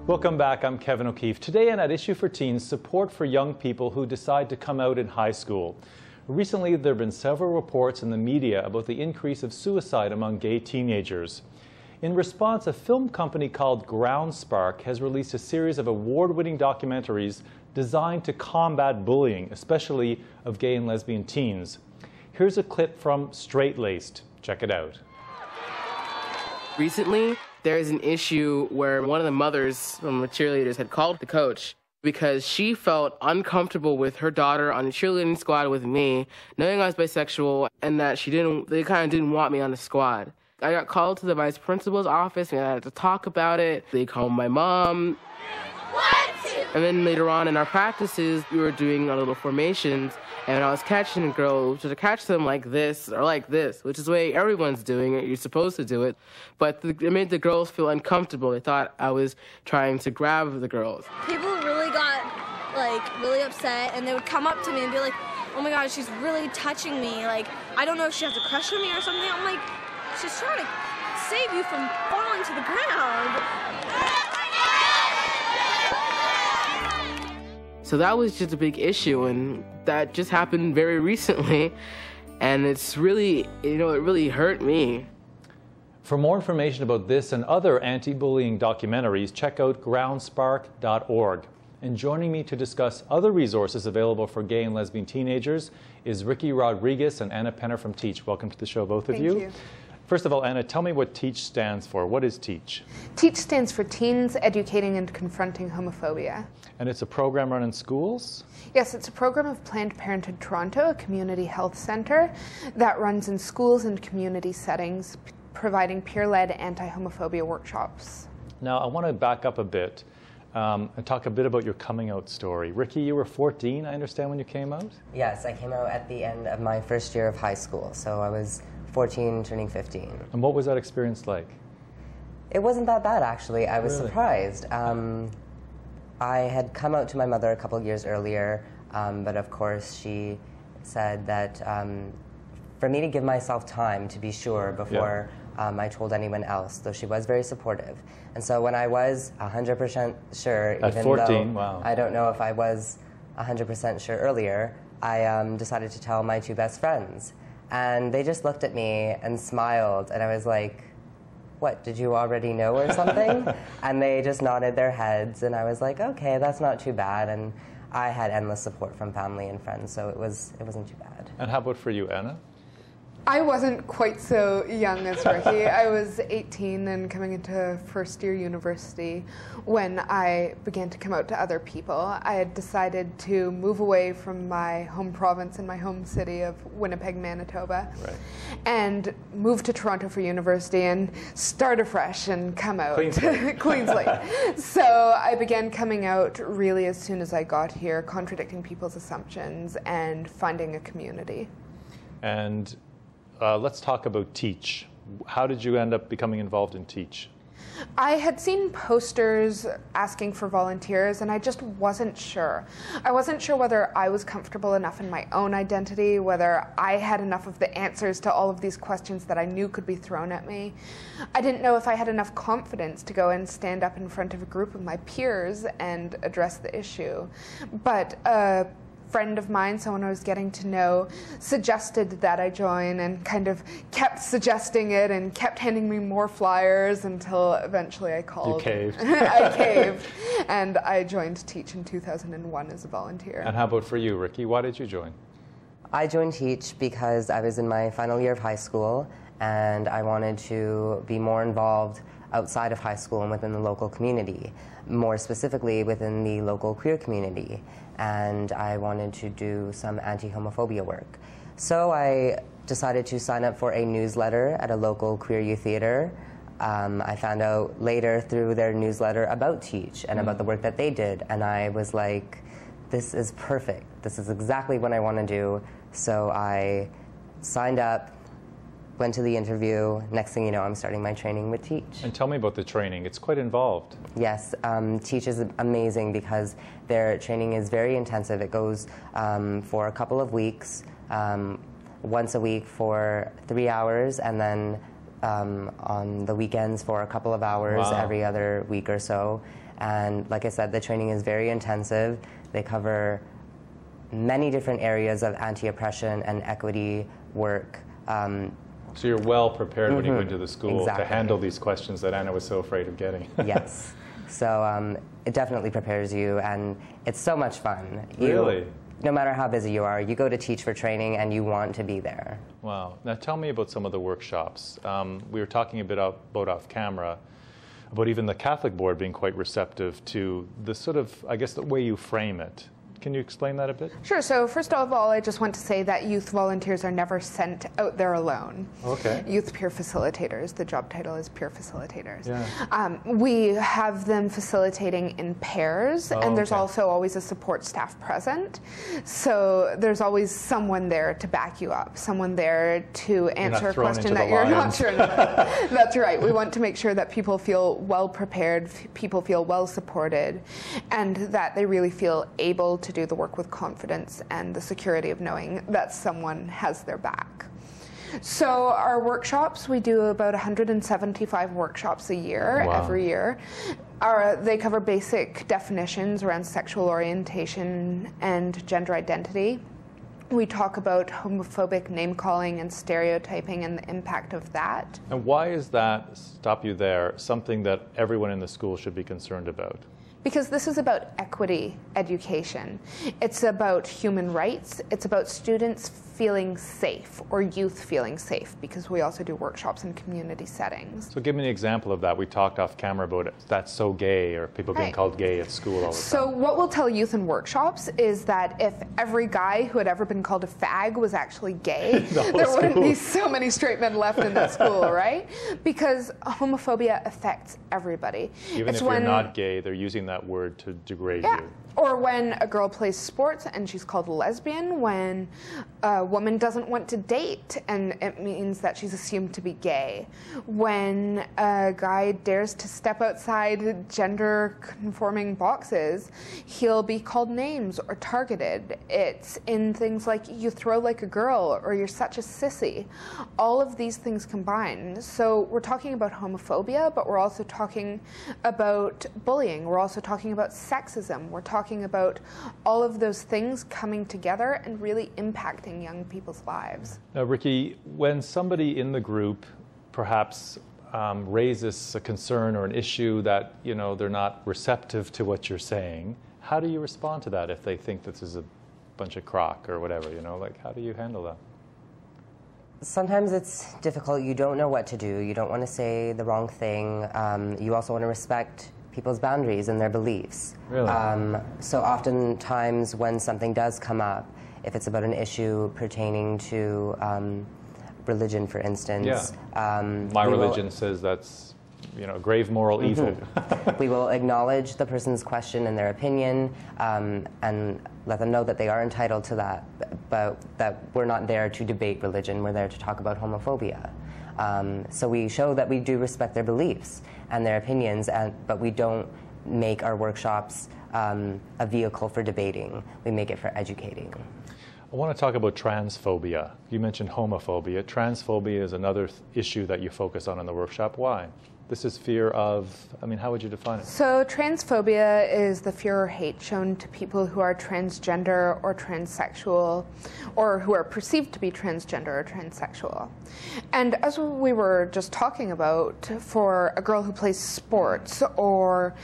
Welcome back, I'm Kevin O'Keefe. Today on At Issue for Teens, support for young people who decide to come out in high school. Recently, there have been several reports in the media about the increase of suicide among gay teenagers. In response, a film company called Groundspark has released a series of award-winning documentaries designed to combat bullying, especially of gay and lesbian teens. Here's a clip from Straight Laced. Check it out. Recently, there's an issue where one of the mothers from the cheerleaders had called the coach because she felt uncomfortable with her daughter on the cheerleading squad with me, knowing I was bisexual, and that they kind of didn't want me on the squad. I got called to the vice principal's office, and I had to talk about it. They called my mom. And then later on in our practices, we were doing our little formations, and I was catching a girl, to catch them like this or like this, which is the way everyone's doing it. You're supposed to do it. But it made the girls feel uncomfortable. They thought I was trying to grab the girls. People really got, really upset, and they would come up to me and be like, oh my God, she's really touching me. Like, I don't know if she has a crush on me or something. I'm like, she's trying to save you from falling to the ground. So that was just a big issue, and that just happened very recently, and it's really, it really hurt me. For more information about this and other anti-bullying documentaries, check out groundspark.org. And joining me to discuss other resources available for gay and lesbian teenagers is Ricky Rodriguez and Anna Penner from TEACH. Welcome to the show, both of you. Thank you. First of all, Anna, tell me what TEACH stands for. What is TEACH? TEACH stands for Teens Educating and Confronting Homophobia. And it's a program run in schools? Yes, it's a program of Planned Parenthood Toronto, a community health center that runs in schools and community settings, providing peer-led anti-homophobia workshops. Now, I want to back up a bit and talk a bit about your coming out story. Ricky, you were 14, I understand, when you came out? Yes, I came out at the end of my first year of high school, so I was 14, turning 15. And what was that experience like? It wasn't that bad, actually. I was Really? surprised. I had come out to my mother a couple of years earlier, but of course she said that for me to give myself time to be sure before I told anyone else, though she was very supportive. And so when I was 100% sure, At even 14, though wow. I don't know if I was 100% sure earlier, I decided to tell my two best friends. And they just looked at me and smiled, and I was like, what, did you already know or something? And they just nodded their heads, and I was like, okay, that's not too bad. And I had endless support from family and friends, so it wasn't too bad. And how about for you, Anna? I wasn't quite so young as Ricky. I was 18 and coming into first year university when I began to come out to other people. I had decided to move away from my home province and my home city of Winnipeg, Manitoba, and move to Toronto for university and start afresh and come out. Clean slate. Clean slate. So I began coming out really as soon as I got here, contradicting people's assumptions and finding a community. And let's talk about TEACH. How did you end up becoming involved in TEACH? I had seen posters asking for volunteers, and I just wasn't sure. I wasn't sure whether I was comfortable enough in my own identity, whether I had enough of the answers to all of these questions that I knew could be thrown at me. I didn't know if I had enough confidence to go and stand up in front of a group of my peers and address the issue. But friend of mine, someone I was getting to know, suggested that I join and kind of kept suggesting it and kept handing me more flyers until eventually I called. You caved. I caved, and I joined TEACH in 2001 as a volunteer. And how about for you, Ricky? Why did you join? I joined TEACH because I was in my final year of high school, and I wanted to be more involved outside of high school and within the local community, more specifically within the local queer community. And I wanted to do some anti-homophobia work. So I decided to sign up for a newsletter at a local queer youth theater. I found out later through their newsletter about TEACH and about the work that they did, and I was like, this is perfect. This is exactly what I want to do. So I signed up, went to the interview. Next thing you know, I'm starting my training with TEACH. And tell me about the training. It's quite involved. Yes, TEACH is amazing because their training is very intensive. It goes for a couple of weeks, once a week for 3 hours, and then on the weekends for a couple of hours every other week or so. And like I said, the training is very intensive. They cover many different areas of anti-oppression and equity work. So you're well prepared when you go into the school to handle these questions that Anna was so afraid of getting. Yes. So it definitely prepares you, and it's so much fun. Really? No matter how busy you are, you go to teach for training and you want to be there. Wow. Now tell me about some of the workshops. We were talking a bit about off camera, about even the Catholic board being quite receptive to the sort of, I guess, the way you frame it. Can you explain that a bit? Sure. So first of all, I just want to say that youth volunteers are never sent out there alone. Okay. Youth peer facilitators. The job title is peer facilitators. Yeah. We have them facilitating in pairs, and there's also always a support staff present. So there's always someone there to back you up, someone there to answer a question that you're not sure about. That's right. We want to make sure that people feel well prepared, people feel well supported, and that they really feel able to do the work with confidence and the security of knowing that someone has their back. So our workshops, we do about 175 workshops a year, every year. They cover basic definitions around sexual orientation and gender identity. We talk about homophobic name-calling and stereotyping and the impact of that. And why is that, stop you there, something that everyone in the school should be concerned about? Because this is about equity education. It's about human rights. It's about students feeling safe, or youth feeling safe, because we also do workshops in community settings. So give me an example of that. We talked off camera about it. That's so gay, or people getting called gay at school all the time. So what we'll tell youth in workshops is that if every guy who had ever been called a fag was actually gay, there wouldn't be so many straight men left in that school, right? Because homophobia affects everybody. Even if you're not gay, they're using that word to degrade you. Or when a girl plays sports and she's called a lesbian, when a woman doesn't want to date and it means that she's assumed to be gay, when a guy dares to step outside gender-conforming boxes, he'll be called names or targeted. It's in things like you throw like a girl or you're such a sissy. All of these things combined. So we're talking about homophobia, but we're also talking about bullying. We're also talking about sexism. We're talking about all of those things coming together and really impacting young people's lives. Now, Ricky, when somebody in the group perhaps raises a concern or an issue that, you know, they're not receptive to what you're saying, how do you respond to that if they think this is a bunch of crock or whatever, you know? Like, how do you handle that? Sometimes it's difficult. You don't know what to do. You don't want to say the wrong thing. You also want to respect people's boundaries and their beliefs. Really? So oftentimes when something does come up, if it's about an issue pertaining to religion, for instance. My religion says that's, you know, grave moral evil. We will acknowledge the person's question and their opinion and let them know that they are entitled to that, but that we're not there to debate religion, we're there to talk about homophobia. So we show that we do respect their beliefs and their opinions, but we don't make our workshops a vehicle for debating. We make it for educating. I want to talk about transphobia. You mentioned homophobia. Transphobia is another issue that you focus on in the workshop. Why? This is fear of, I mean, how would you define it? So transphobia is the fear or hate shown to people who are transgender or transsexual, or who are perceived to be transgender or transsexual. And as we were just talking about, for a girl who plays sports or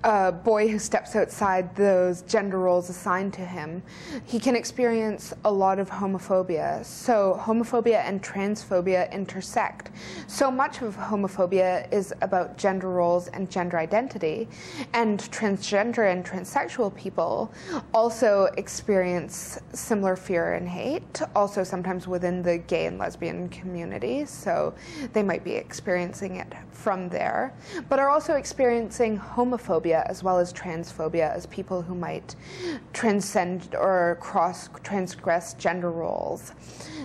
a boy who steps outside those gender roles assigned to him, he can experience a lot of homophobia. So homophobia and transphobia intersect. So much of homophobia is about gender roles and gender identity, and transgender and transsexual people also experience similar fear and hate, also sometimes within the gay and lesbian community, so they might be experiencing it from there, but are also experiencing homophobia as well as transphobia as people who might transcend or transgress gender roles.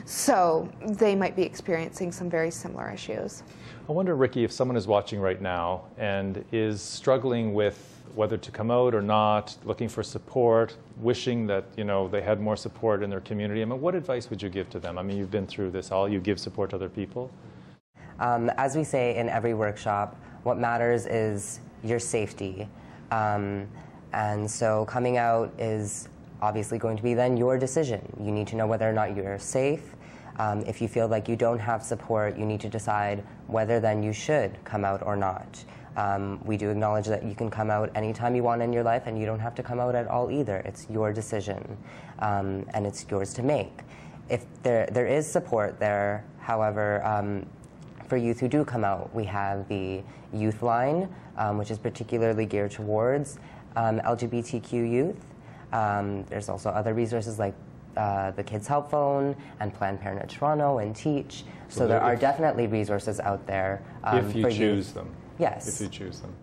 So they might be experiencing some very similar issues. I wonder, Ricky, if someone is watching right now and is struggling with whether to come out or not, looking for support, wishing that, you know, they had more support in their community. I mean, what advice would you give to them? I mean, you've been through this all. You give support to other people. As we say in every workshop, what matters is your safety. And so coming out is obviously going to be then your decision. You need to know whether or not you're safe. If you feel like you don't have support, you need to decide whether then you should come out or not. We do acknowledge that you can come out anytime you want in your life, and you don't have to come out at all either. It's your decision, and it's yours to make. If there is support there, however, for youth who do come out, we have the Youth Line, which is particularly geared towards LGBTQ youth. There's also other resources like the Kids Help Phone and Planned Parenthood Toronto and Teach. So there are definitely resources out there if you for choose youth. them. Yes. If you choose them.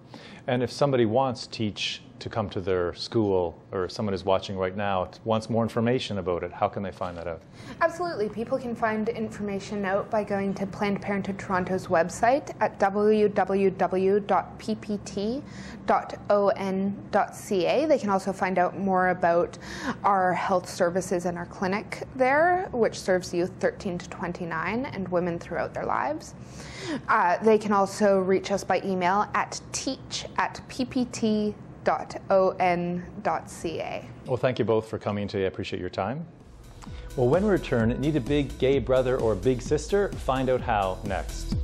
And if somebody wants Teach to come to their school, or someone is watching right now, wants more information about it, how can they find that out? Absolutely. People can find information out by going to Planned Parenthood Toronto's website at www.ppt.on.ca. They can also find out more about our health services and our clinic there, which serves youth 13 to 29 and women throughout their lives. They can also reach us by email at teach@ppt.on.ca. Well, thank you both for coming today. I appreciate your time. Well, when we return, need a big gay brother or big sister? Find out how next.